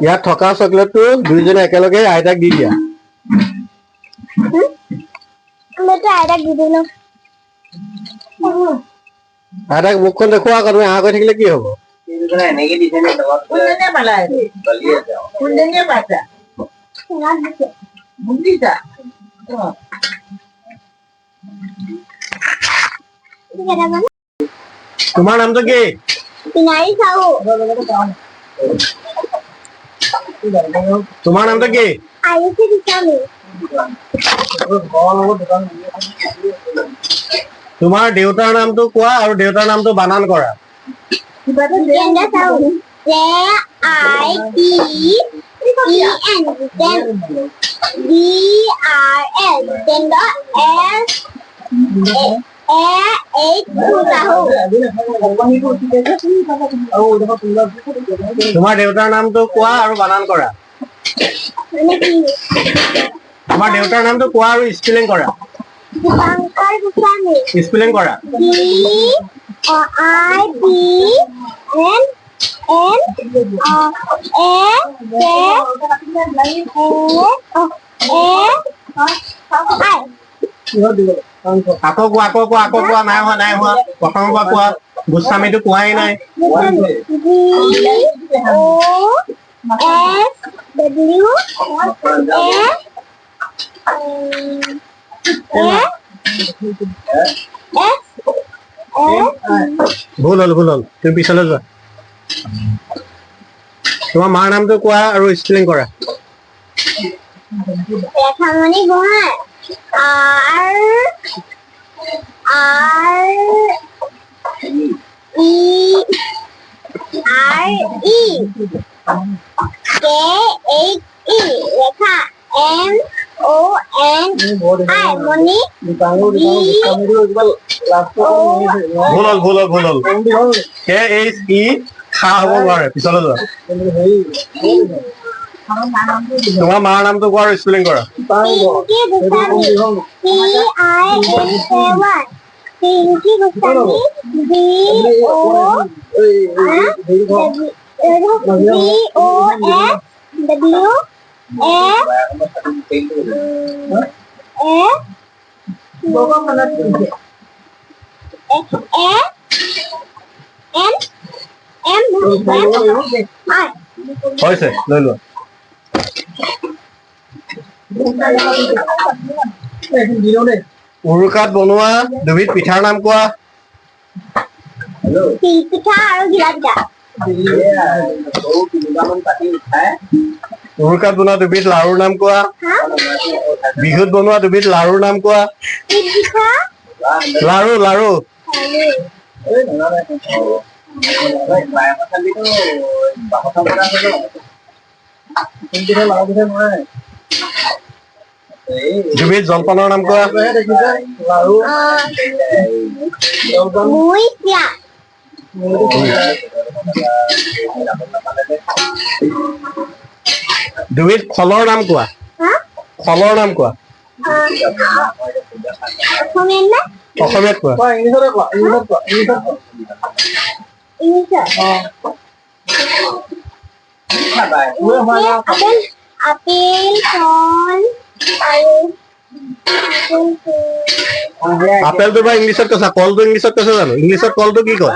ইয়াত থকা চকলেটটো দুইজনে একেলগে আইতাক দি দিয়া। আইতাক মুখখন দেখুৱা আকৌ, তুমি আহ কৈ থাকিলে কি হ'ব? তোমাৰ নামটো কি? তোমাৰ নামটো কি? তোমাৰ দেউতাৰ নামটো কোৱা আৰু দেউতাৰ নামটো বানান কৰা। তোমাৰ দেউতাৰ নামটো কোৱা আৰু বানান কৰা। তোমাৰ দেউতাৰ নামটো কোৱা আৰু স্পেলিং কৰা। স্পেলিং কৰা। আকৌ কোৱা নাই হোৱা প্ৰথমৰ পৰা কোৱা। গোস্বামীটো কোৱাই নাই। ভুল হ'ল তুমি পিছলৈ যোৱা। তোমাৰ মাৰ নামটো কোৱা আৰু স্পেলিং কৰা। ৰেখামণি গোহাঁই। ৰেখা মণি। ভুল হ'ল। KHE খা হ'ব নোৱাৰে, পিছলৈ যোৱা। তোমাৰ মাৰ নামটো কোৱা আৰু স্পেলিং কৰা। হৈছে, লৈ লোৱা। উৰুকাত বনোৱা দুবিধ পিঠাৰ নাম কোৱা। তিল পিঠা আৰু ঘিলা পিঠা। উৰুকাত বনোৱা দুবিধ লাৰুৰ নাম কোৱা। বিহুত বনোৱা দুবিধ লাৰুৰ নাম কোৱা। লাৰু। দুবিধ জলপানৰ নাম কোৱা। দুবিধ ফলৰ নাম কোৱা। ফলৰ নাম কোৱা। অসমীয়াত কোৱা। আপেলটো বা ইংলিছত কৈছা, কলটো ইংলিছত কৈছা জানো? ইংলিছত কলটো কি কয়?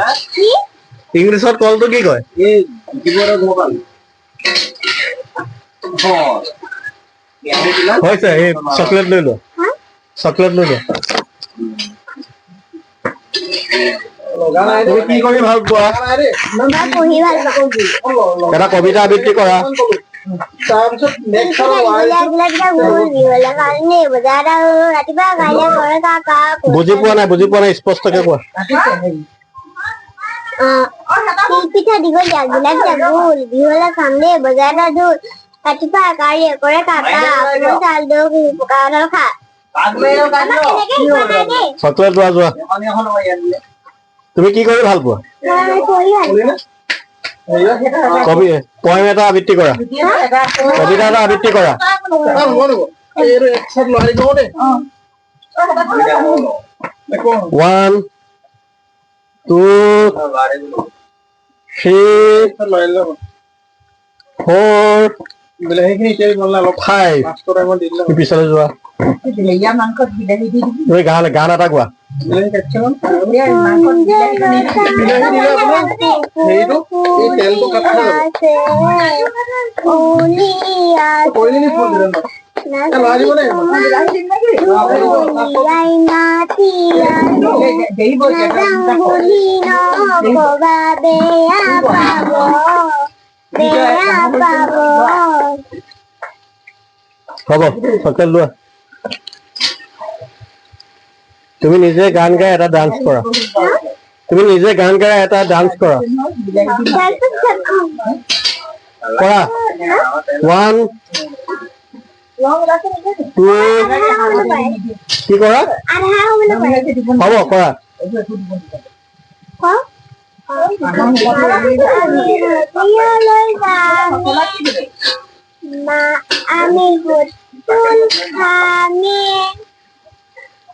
ইংলিছত কলটো কি কয়? হৈছে, এই চকলেট লৈ লোৱা। তুমি কি কৰি ভাল পোৱা? এটা কবিতা আবৃত্তি কৰা। বুজি পোৱা নাই স্পষ্টকে কোৱা। তিল পিঠা দীঘলীয়া, ঘিলা পিঠা গোল, বিহুলে খাম দেই বজাৰতে ঢোল, ৰাতিপুৱা কাৰি কৰে কাকা, চাউল দৈ পকা কঁঠাল খা। চকলেট যোৱা। তুমি কি কৰি ভাল পোৱা? পয়েম এটা আবৃত্তি কৰা। কবিতা এটা আবৃত্তি কৰা। 1 2 3 4 বিলাহীখিনি এতিয়া বনালে অলপ 5 লাষ্টৰ টাইমত দি দিলে পিছলৈ যোৱা বিলাহীয়া মাংসত বিলাহী দি দিবি তুমি গান এটা গোৱা বিলাহী কাটিছে মানে মাংসত বিলাহী দি দিবি বিলাহী দিলে আপোনাৰ হেৰিটো এই তেলটো কাট খাই যাব কৰিলেনি ফোন দিলে লৰাই দিব লাগিব দেৰি বৈছে হ'ব চকলেট লোৱা তুমি নিজে গান গাই এটা ডান্স কৰা তুমি নিজে গান গাই এটা ডান্স কৰা কৰা 1 2 কি কৰা হ'ব কৰা আমি ফুল খামে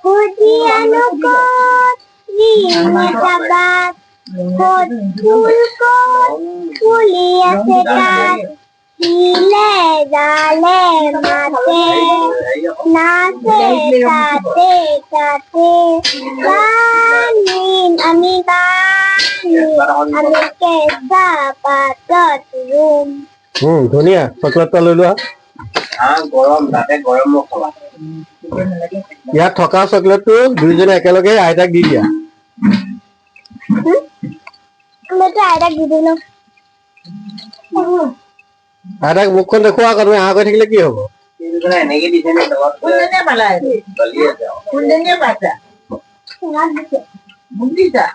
হুদিয়ানো কত রিমিতাবাদ ফুল কত ফুলি আছে তাত হিলে জালে মাতে নাচে তাতে তাতে গানিম আমি গানিম আমি কেঁচা পাতত ৰুম ধুনীয়া চকলেটটা লৈ লোৱা গৰম তাতে গৰম মছলা ইয়াত থকা চকলেটটো দুইজনে একেলগে আইতাক দি দিয়া আইতাক দি দিলো আইতাক মুখখন দেখুওৱা আকৌ তুমি আহ কৰি থাকিলে কি হ'ব এনেকে দিছে নে কোনজনীয়ে পালা কোনজনীয়ে পাইছা বুজিছা